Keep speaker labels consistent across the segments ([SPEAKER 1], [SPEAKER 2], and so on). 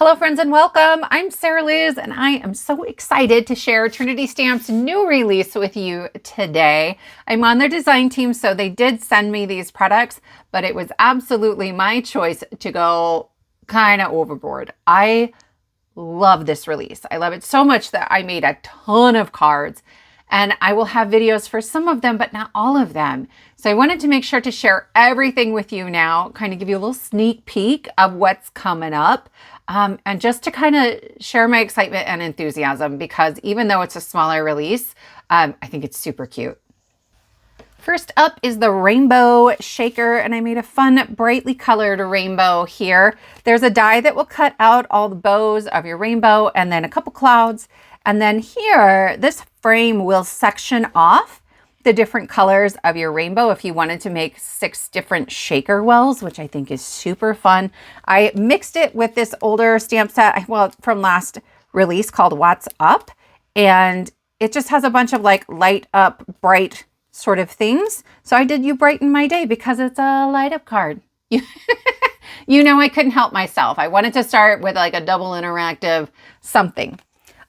[SPEAKER 1] Hello friends and welcome. I'm Sarah Liz and I am so excited to share Trinity Stamp's new release with you today. I'm on their design team, so they did send me these products, but it was absolutely my choice to go kind of overboard. I love this release. I love it so much that I made a ton of cards. And I will have videos for some of them, but not all of them. So I wanted to make sure to share everything with you now, kind of give you a little sneak peek of what's coming up. And just to kind of share my excitement and enthusiasm, because even though it's a smaller release, I think it's super cute. First up is the rainbow shaker, and I made a fun, brightly colored rainbow here. There's a die that will cut out all the bows of your rainbow and then a couple clouds. And then here, this frame will section off the different colors of your rainbow if you wanted to make 6 different shaker wells, which I think is super fun. I mixed it with this older stamp set, well, from last release called What's Up. And it just has a bunch of like light up, bright sort of things. So I did You Brighten My Day because it's a light up card. You know, I couldn't help myself. I wanted to start with like a double interactive something.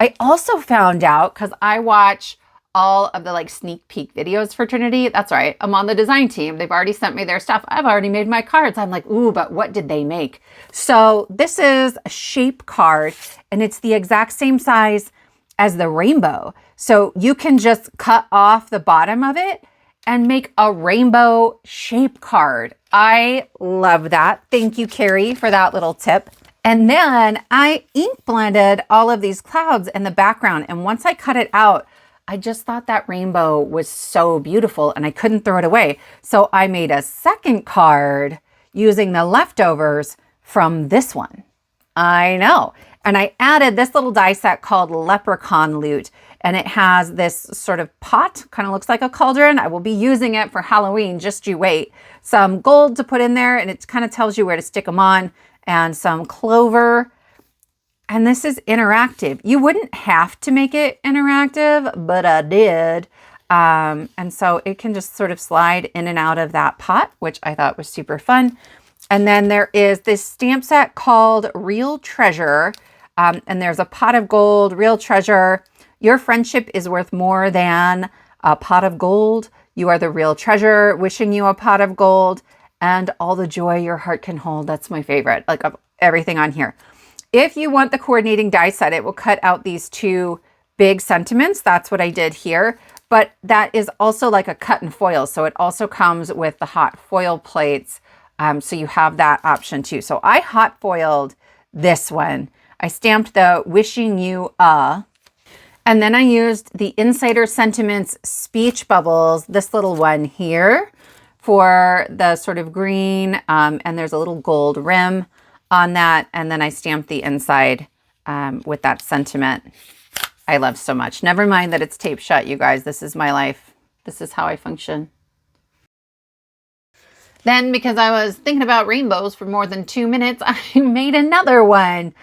[SPEAKER 1] I also found out, because I watch all of the like sneak peek videos for Trinity. That's right. I'm on the design team. They've already sent me their stuff. I've already made my cards. I'm like, ooh, but what did they make? So this is a shape card and it's the exact same size as the rainbow. So you can just cut off the bottom of it and make a rainbow shape card. I love that. Thank you, Carrie, for that little tip. And then I ink blended all of these clouds in the background. And once I cut it out, I just thought that rainbow was so beautiful and I couldn't throw it away. So I made a second card using the leftovers from this one. I know. And I added this little die set called Leprechaun Loot. And it has this sort of pot, kind of looks like a cauldron. I will be using it for Halloween, just you wait. Some gold to put in there and it kind of tells you where to stick them on. And some clover. And this is interactive. You wouldn't have to make it interactive, but I did. And so it can just sort of slide in and out of that pot, which I thought was super fun. And then there is this stamp set called Real Treasure. And there's a pot of gold, real treasure. Your friendship is worth more than a pot of gold. You are the real treasure, wishing you a pot of gold. And all the joy your heart can hold. That's my favorite, like of everything on here. If you want the coordinating die set, it will cut out these 2 big sentiments. That's what I did here. But that is also like a cut and foil. So it also comes with the hot foil plates. So you have that option too. So I hot foiled this one. I stamped the Wishing You a. And then I used the Insider Sentiments Speech Bubbles, this little one here, for the sort of green, and there's a little gold rim on that. And then I stamped the inside with that sentiment. I love so much. Never mind that it's taped shut, you guys. This is my life. This is how I function. Then, because I was thinking about rainbows for more than 2 minutes, I made another one.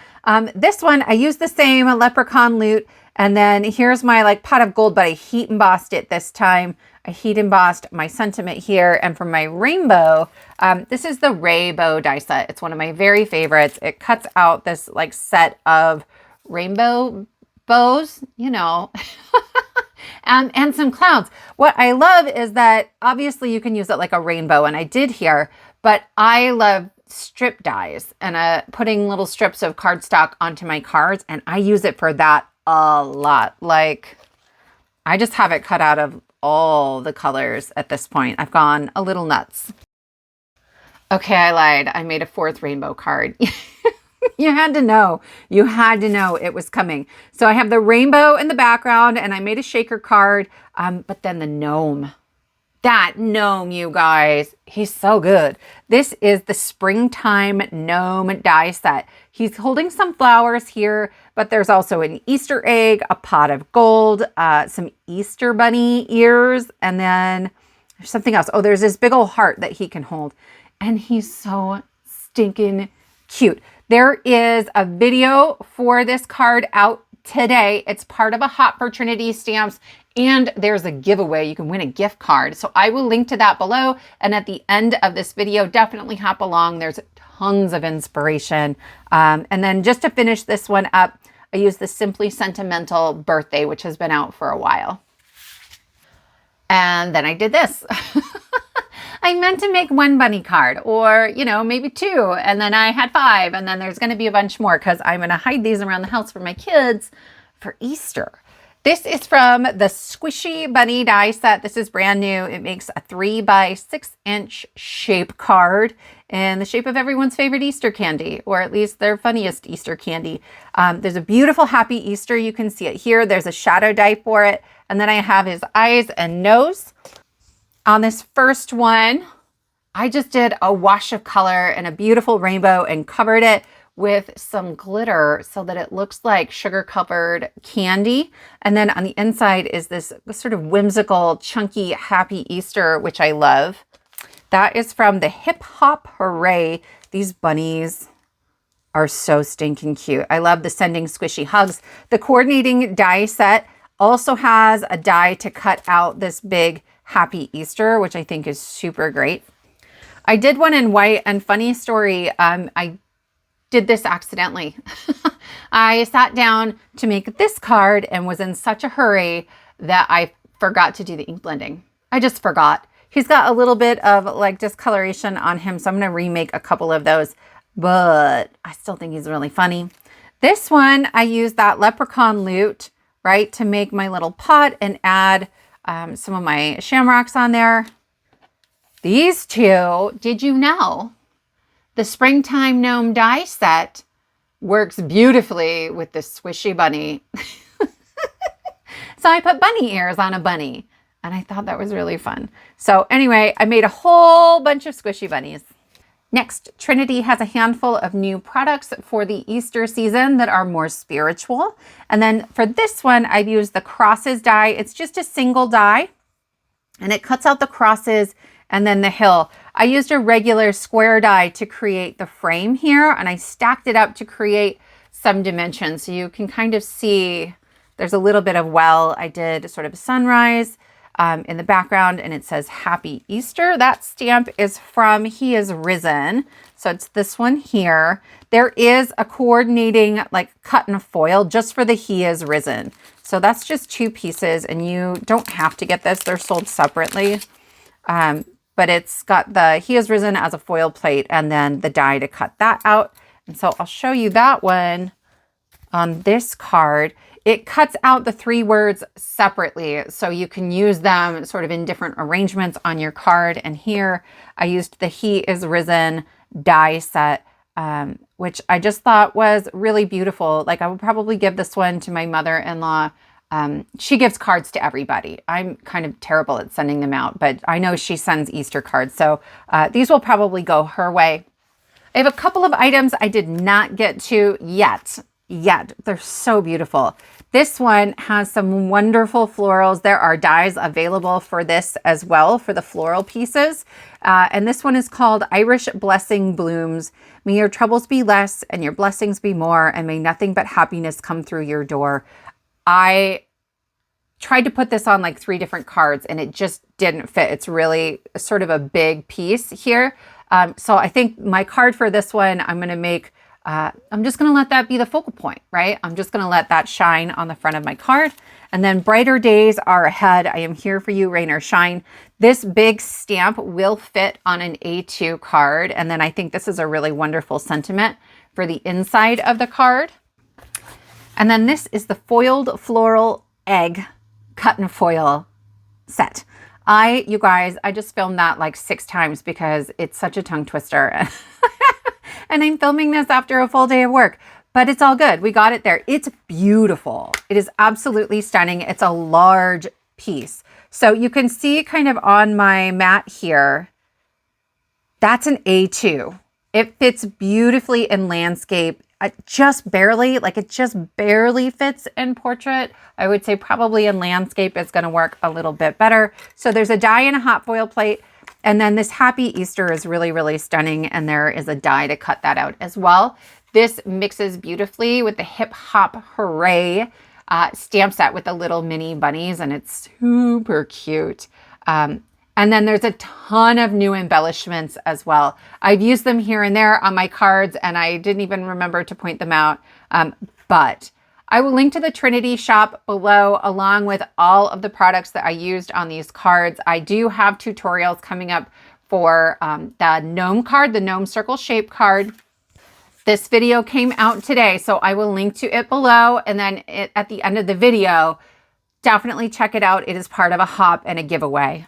[SPEAKER 1] This one, I used the same Leprechaun Loot. And then here's my like pot of gold, but I heat embossed it this time. I heat embossed my sentiment here. And for my rainbow, this is the Rainbow die set. It's one of my very favorites. It cuts out this like set of rainbow bows, you know, and some clouds. What I love is that obviously you can use it like a rainbow, and I did here, but I love strip dies and putting little strips of cardstock onto my cards. And I use it for that a lot. Like I just have it cut out of all the colors at this point. I've gone a little nuts. Okay, I lied. I made a 4th rainbow card. You had to know. You had to know it was coming. So I have the rainbow in the background and I made a shaker card, but then the gnome. That gnome, you guys, he's so good. This is the Springtime Gnome die set. He's holding some flowers here, but there's also an Easter egg, a pot of gold, some Easter bunny ears, and then there's something else. Oh, there's this big old heart that he can hold. And he's so stinking cute. There is a video for this card out today. It's part of a Hop for Trinity stamps, and there's a giveaway. You can win a gift card. So I will link to that below. And at the end of this video, definitely hop along. There's tons of inspiration. And then just to finish this one up, I used the Simply Sentimental Birthday, which has been out for a while. And then I did this. I meant to make one bunny card, or, you know, maybe two, and then I had 5, and then there's going to be a bunch more because I'm going to hide these around the house for my kids for Easter. This is from the Squishy Bunny die set. This is brand new. It makes a 3 by 6 inch shape card in the shape of everyone's favorite Easter candy, or at least their funniest Easter candy. There's a beautiful Happy Easter. You can see it here. There's a shadow die for it. And then I have his eyes and nose. On this first one, I just did a wash of color and a beautiful rainbow and covered it with some glitter so that it looks like sugar covered candy. And then on the inside is this sort of whimsical, chunky Happy Easter, which I love. That is from the Hop Hooray. These bunnies are so stinking cute. I love the Sending Squishy Hugs. The coordinating die set also has a die to cut out this big Happy Easter, which I think is super great. I did one in white, and funny story, I did this accidentally. I sat down to make this card and was in such a hurry that I forgot to do the ink blending. I just forgot. He's got a little bit of like discoloration on him, so I'm going to remake a couple of those, but I still think he's really funny. This one, I used that Leprechaun loot, right, to make my little pot and add some of my shamrocks on there. These two, did you know the Springtime Gnome die set works beautifully with the Squishy Bunny? So I put bunny ears on a bunny, and I thought that was really fun. So anyway, I made a whole bunch of squishy bunnies. Next, Trinity has a handful of new products for the Easter season that are more spiritual. And then for this one, I've used the crosses die. It's just a single die, and it cuts out the crosses and then the hill. I used a regular square die to create the frame here, and I stacked it up to create some dimensions. So you can kind of see there's a little bit of well. I did sort of a sunrise in the background, and it says Happy Easter. That stamp is from He Is Risen. So it's this one here. There is a coordinating like cut and foil just for the He Is Risen. So that's just 2 pieces, and you don't have to get this. They're sold separately. But it's got the He Is Risen as a foil plate and then the die to cut that out. And so I'll show you that one on this card. It cuts out the 3 words separately, so you can use them sort of in different arrangements on your card. And here I used the He Is Risen die set, which I just thought was really beautiful. Like, I would probably give this one to my mother-in-law. She gives cards to everybody. I'm kind of terrible at sending them out, but I know she sends Easter cards. So these will probably go her way. I have a couple of items I did not get to yet. They're so beautiful. This one has some wonderful florals. There are dies available for this as well, for the floral pieces. And this one is called Irish Blessing Blooms. May your troubles be less and your blessings be more, and may nothing but happiness come through your door. I tried to put this on like 3 different cards, and it just didn't fit. It's really sort of a big piece here. So I think my card for this one, I'm going to make I'm just going to let that be the focal point, right? I'm just going to let that shine on the front of my card. And then brighter days are ahead. I am here for you, rain or shine. This big stamp will fit on an A2 card. And then I think this is a really wonderful sentiment for the inside of the card. And then this is the foiled floral egg cut and foil set. You guys, I just filmed that like 6 times because it's such a tongue twister. And I'm filming this after a full day of work, but it's all good. We got it there. It's beautiful. It is absolutely stunning. It's a large piece. So you can see kind of on my mat here, that's an A2. It fits beautifully in landscape. It just barely fits in portrait. I would say probably in landscape it's going to work a little bit better. So there's a die and a hot foil plate. And then this Happy Easter is really, really stunning. And there is a die to cut that out as well. This mixes beautifully with the Hip Hop Hooray stamp set with the little mini bunnies. And it's super cute. And then there's a ton of new embellishments as well. I've used them here and there on my cards, and I didn't even remember to point them out. But I will link to the Trinity shop below, along with all of the products that I used on these cards. I do have tutorials coming up for the Gnome card, the Gnome circle shape card. This video came out today, so I will link to it below. And then at the end of the video, definitely check it out. It is part of a hop and a giveaway.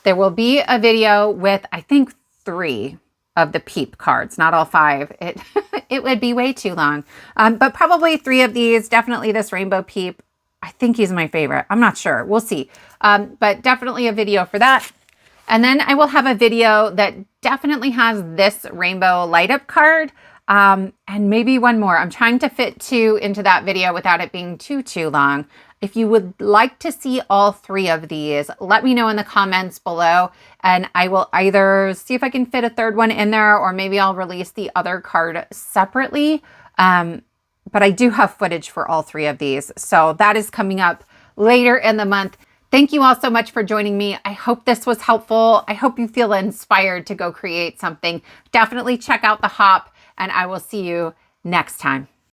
[SPEAKER 1] There will be a video with, I think, 3 of the Peep cards, not all 5. It would be way too long, but probably 3 of these. Definitely this Rainbow Peep. I think he's my favorite. I'm not sure. We'll see. But definitely a video for that. And then I will have a video that definitely has this Rainbow Light Up card, and maybe one more. I'm trying to fit 2 into that video without it being too long. If you would like to see all 3 of these, let me know in the comments below, and I will either see if I can fit a 3rd one in there, or maybe I'll release the other card separately. But I do have footage for all 3 of these. So that is coming up later in the month. Thank you all so much for joining me. I hope this was helpful. I hope you feel inspired to go create something. Definitely check out the hop, and I will see you next time.